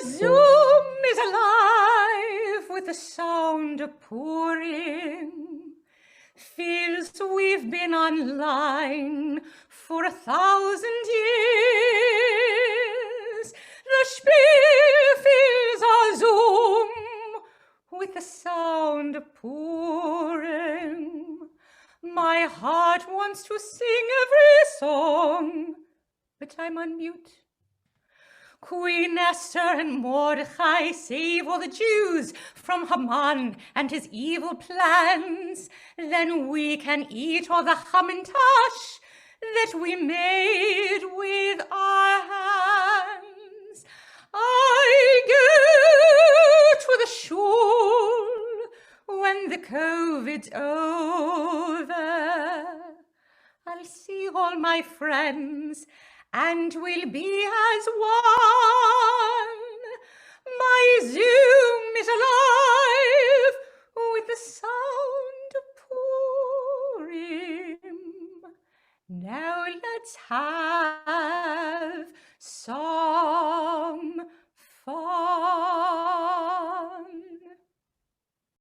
Zoom is alive with the sound of Purim. Feels we've been online for 1,000 years. The Spiel fills our Zoom with the sound of Purim. My heart wants to sing every song, but I'm on mute. Queen Esther and Mordecai save all the Jews from Haman and his evil plans. Then we can eat all the hamantash that we made with our hands. I go to the shul when the COVID's over. I'll see all my friends and we'll be as one. My Zoom is alive with the sound of Purim. Now let's have